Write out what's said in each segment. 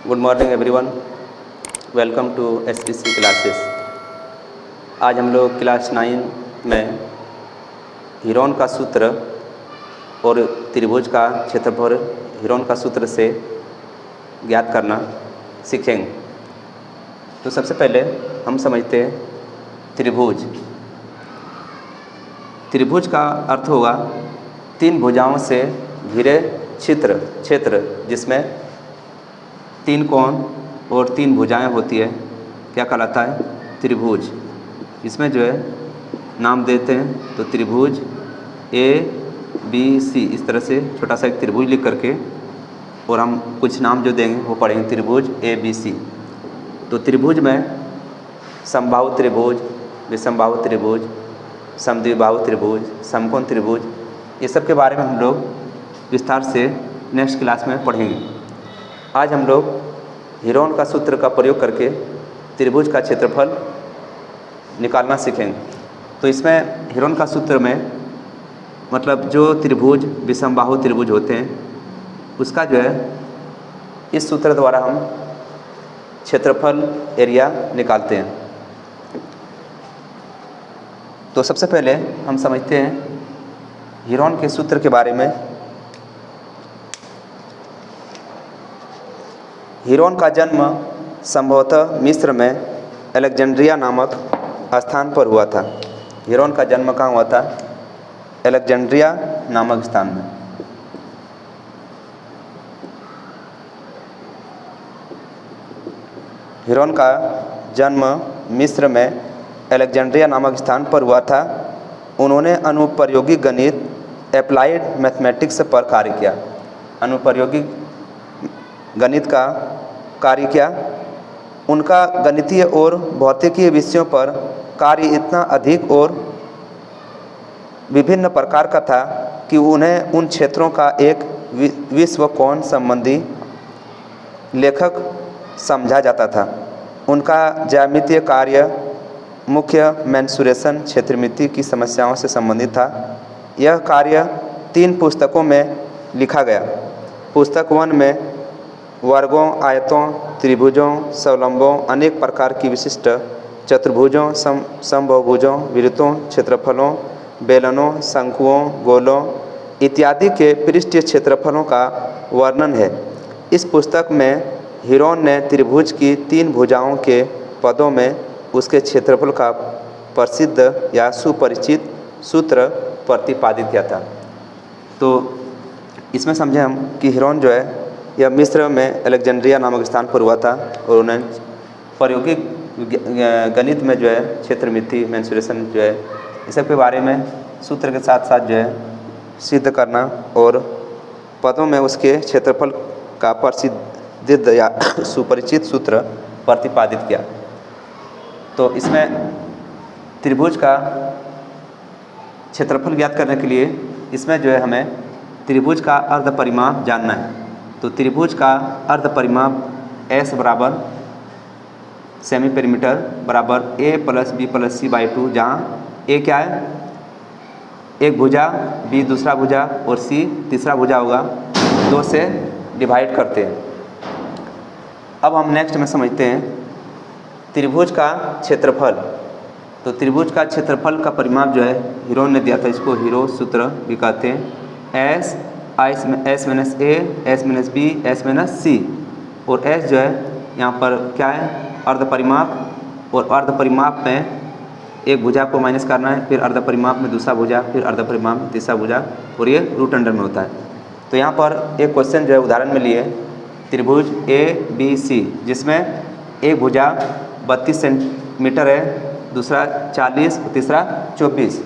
Good morning everyone, welcome to SPC classes. आज हम लोग क्लास 9 में हीरोन का सूत्र और त्रिभुज का क्षेत्रफल हीरोन का सूत्र से ज्ञात करना सीखेंगे। तो सबसे पहले हम समझते हैं त्रिभुज। त्रिभुज का अर्थ होगा तीन भुजाओं से घिरे क्षेत्र जिसमें तीन कोण और तीन भुजाएं होती है, क्या कहलाता है? त्रिभुज। इसमें जो है नाम देते हैं तो त्रिभुज ए बी सी, इस तरह से छोटा सा एक त्रिभुज लिख करके और हम कुछ नाम जो देंगे वो पढ़ेंगे त्रिभुज ए बी सी। तो त्रिभुज में समबाहु त्रिभुज, विषमबाहु त्रिभुज, समद्विबाहु त्रिभुज, समकोण त्रिभुज, ये सब के बारे में हम लोग विस्तार से नेक्स्ट क्लास में पढ़ेंगे। आज हम लोग हीरोन का सूत्र का प्रयोग करके त्रिभुज का क्षेत्रफल निकालना सीखेंगे। तो इसमें हीरोन का सूत्र में मतलब जो त्रिभुज विषमबाहु त्रिभुज होते हैं उसका जो है इस सूत्र द्वारा हम क्षेत्रफल एरिया निकालते हैं। तो सबसे पहले हम समझते हैं हीरोन के सूत्र के बारे में। हीरोन का जन्म संभवतः मिस्र में अलेक्जेंड्रिया नामक स्थान पर हुआ था। हीरोन का जन्म कहाँ हुआ था? अलेक्जेंड्रिया नामक स्थान में। हीरोन का जन्म मिस्र में अलेक्जेंड्रिया नामक स्थान पर हुआ था। उन्होंने अनुप्रयोगिक गणित एप्लाइड मैथमेटिक्स पर कार्य किया। अनुप्रयोगिक गणित का कार्य किया। उनका गणितीय और भौतिकीय विषयों पर कार्य इतना अधिक और विभिन्न प्रकार का था कि उन्हें उन क्षेत्रों का एक विश्वकोण संबंधी लेखक समझा जाता था। उनका ज्यामितीय कार्य मुख्य मेंसुरेशन क्षेत्रमिति की समस्याओं से संबंधित था। यह कार्य 3 पुस्तकों में लिखा गया। पुस्तक 1 में वर्गों, आयतों, त्रिभुजों, समलंबों, अनेक प्रकार की विशिष्ट चतुर्भुजों, समबाहुभुजों, वृत्तों, क्षेत्रफलों, बेलनों, शंकुओं, गोलों इत्यादि के पृष्ठीय क्षेत्रफलों का वर्णन है। इस पुस्तक में हीरोन ने त्रिभुज की 3 भुजाओं के पदों में उसके क्षेत्रफल का प्रसिद्ध या सुपरिचित सूत्र प्रतिपादित किया था। तो इसमें समझे हम कि हीरोन जो है यह मिस्र में अलेक्जेंड्रिया नामक स्थान पर हुआ था और उन्हें प्रायोगिक गणित में जो है क्षेत्रमिति, मेंसुरेशन जो है इस सब के बारे में सूत्र के साथ साथ जो है सिद्ध करना और पदों में उसके क्षेत्रफल का प्रसिद्ध या सुपरिचित सूत्र प्रतिपादित किया। तो इसमें त्रिभुज का क्षेत्रफल ज्ञात करने के लिए इसमें जो है हमें त्रिभुज का अर्ध परिमाप जानना है। तो त्रिभुज का अर्ध परिमाप S बराबर सेमी पेरीमीटर बराबर A plus B plus C by 2, जहाँ A क्या है? एक भुजा, B दूसरा भुजा और C तीसरा भुजा होगा। 2 से डिवाइड करते हैं। अब हम नेक्स्ट में समझते हैं त्रिभुज का क्षेत्रफल। तो त्रिभुज का क्षेत्रफल का परिमाप जो है हीरोन ने दिया था, इसको हीरो सूत्र भी कहते हैं। S minus A, S minus B, S minus C और S जो है यहाँ पर क्या है? अर्ध परिमाप। और अर्ध परिमाप में एक भुजा को माइनस करना है, फिर अर्ध परिमाप में दूसरा भुजा, फिर अर्ध परिमाप में तीसरा भुजा और ये रूट अंडर में होता है। तो यहाँ पर एक क्वेश्चन जो है उदाहरण में लिए त्रिभुज ABC जिसमें एक भुजा 32 सेंटीमीटर है, दूसरा 40 और तीसरा 24।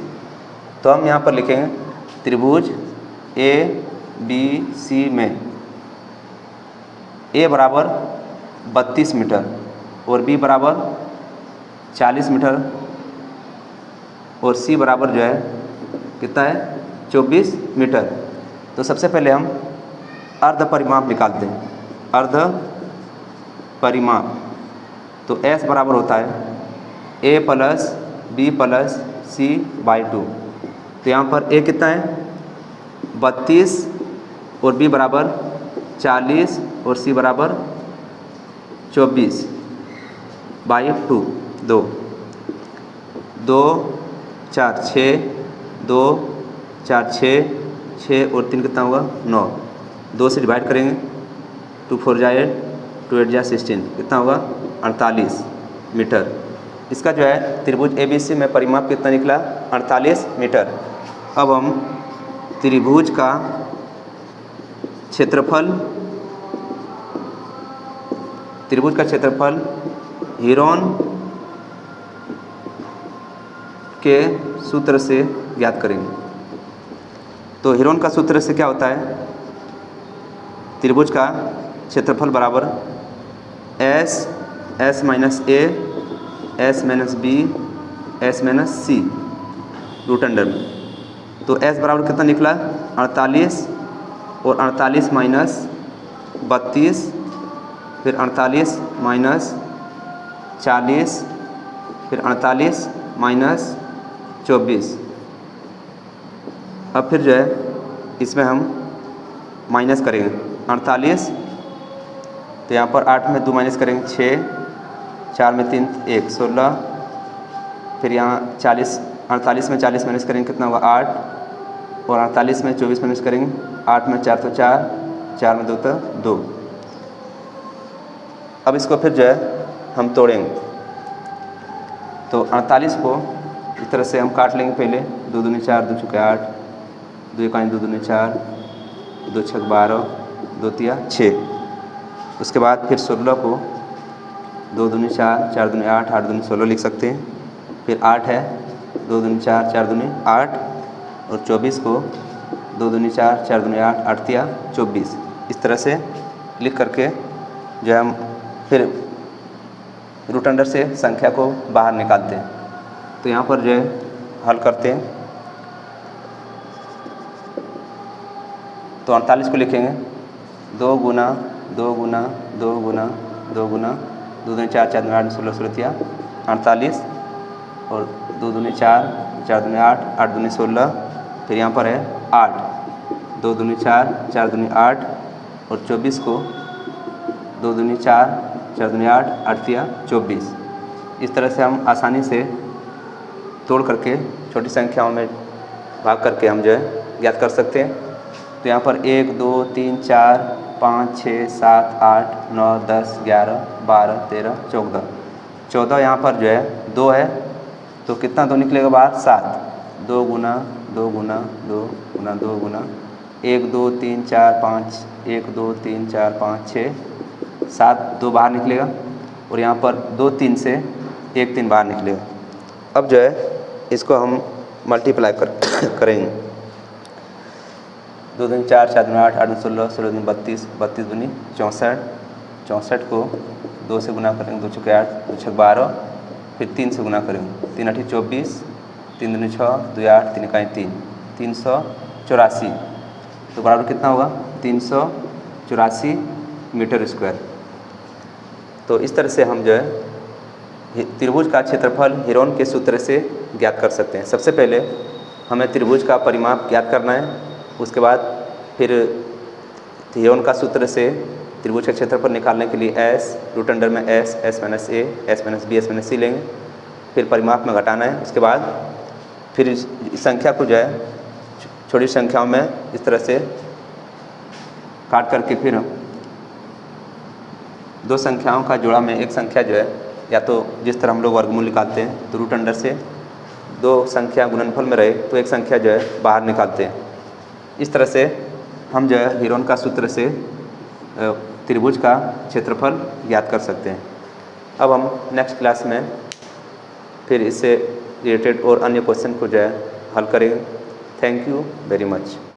तो हम यहाँ पर लिखेंगे त्रिभुज ABC में A बराबर 32 मीटर और B बराबर 40 मीटर और C बराबर जो है कितना है? 24 मीटर। तो सबसे पहले हम अर्ध परिमाप निकालते हैं। अर्ध परिमाप तो S बराबर होता है A plus B plus C by 2। तो यहाँ पर A कितना है? 32 और B बराबर 40 और C बराबर 24 बाई 2 2 2 4 6 2 4 6 6 और 3 कितना होगा 9। 2 से डिवाइड करेंगे 2 4 जा 8 2 8 जा 16 कितना होगा 48 मीटर। इसका जो है त्रिभुज ABC में परिमाप कितना निकला 48 मीटर। अब हम त्रिभुज का क्षेत्रफल हीरोन के सूत्र से ज्ञात करेंगे। तो हीरोन का सूत्र से क्या होता है, त्रिभुज का क्षेत्रफल बराबर S minus A S minus B S minus C root under में। तो S बराबर कितना निकला 48 और 48 माइनस 32 फिर 48 माइनस 40 फिर 48 माइनस 24। अब फिर जो है इसमें हम माइनस करेंगे 48, तो यहाँ पर 8 में 2 माइनस करेंगे 6, 4 में 3 1 16, फिर यहाँ 48 में 40 माइनस करेंगे कितना होगा 8 और 48 में 24 माइनस करेंगे 8 में 4 तो 4, 4 में 2 तो 2। अब इसको फिर जो है हम तोड़ेंगे, तो 48 को इस तरह से हम काट लेंगे। पहले 2 दूनी 4 2 चुके 8 2 1 2 दूनी 4 2 6 12 2 तिया 6। उसके बाद फिर 16 को 2 दूनी 4 4 दूनी 8 8 दूनी 16 लिख सकते हैं। फिर 8 है 2 दूनी 4 4 दूनी 8 और 24 को 2 दूनी 4 4 दूनी 8 8 तिया 24। इस तरह से लिख करके जो है हम फिर रूट अंडर से संख्या को बाहर निकालते हैं। तो यहाँ पर जो है हल करते हैं, तो 48 को लिखेंगे 2 गुना 2 गुना 2 गुना 2 गुना 2 दूनी 4 4 दूनी 8 16 16 तिया 48 और 2 दूनी 4 4 दूनी 8 8 दूनी 16। फिर यहाँ पर है 8 2 दूनी 4 4 दूनी 8 और 24 को 2 दूनी 4 4 दूनी 8 8 तिया 24। इस तरह से हम आसानी से तोड़ करके छोटी संख्याओं में भाग करके हम जो है ज्ञात कर सकते हैं। तो यहाँ पर 1 2 3 4 5 6 7 8 9 10 11 12 13 14 14 यहाँ पर जो है 2 है, तो कितना 2 निकलेगा बाहर 7। 2 गुना 2 गुना 2 गुना 2 गुना 1 2 3 4 5 1 2 3 4 5 6 7 2 बाहर निकलेगा और यहाँ पर 2 3 से 1 3 बाहर निकलेगा। अब जो है इसको हम मल्टीप्लाई करेंगे 2 दूनी 4 4 दूनी 8 8 दूनी 16 16 दूनी 32 32 दूनी 64 64 को 2 से गुना करेंगे 2 चुके 8 2 छक 12 फिर 3 से गुना करेंगे 3 8 24 3 दूनी 6 2 8 3 इकाई 3 384। तो बराबर कितना होगा 384 मीटर स्क्वायर। तो इस तरह से हम जो है त्रिभुज का क्षेत्रफल हीरोन के सूत्र से ज्ञात कर सकते हैं। सबसे पहले हमें त्रिभुज का परिमाप ज्ञात करना है, उसके बाद फिर हीरोन का सूत्र से त्रिभुज का क्षेत्रफल निकालने के लिए S रूट अंडर में S minus A S minus B S minus C लेंगे, फिर परिमाप में घटाना है। उसके बाद फिर इस संख्या को जो है छोटी संख्याओं में इस तरह से काट करके फिर 2 संख्याओं का जोड़ा में एक संख्या जो है, या तो जिस तरह हम लोग वर्गमूल निकालते हैं तो रूट अंडर से 2 संख्या गुणनफल में रहे तो एक संख्या जो है बाहर निकालते हैं। इस तरह से हम जो है हीरोन का सूत्र से त्रिभुज का क्षेत्रफल ज्ञात कर सकते हैं। अब हम नेक्स्ट क्लास में फिर इससे रिलेटेड और अन्य क्वेश्चन को जो है हल करेंगे। Thank you very much.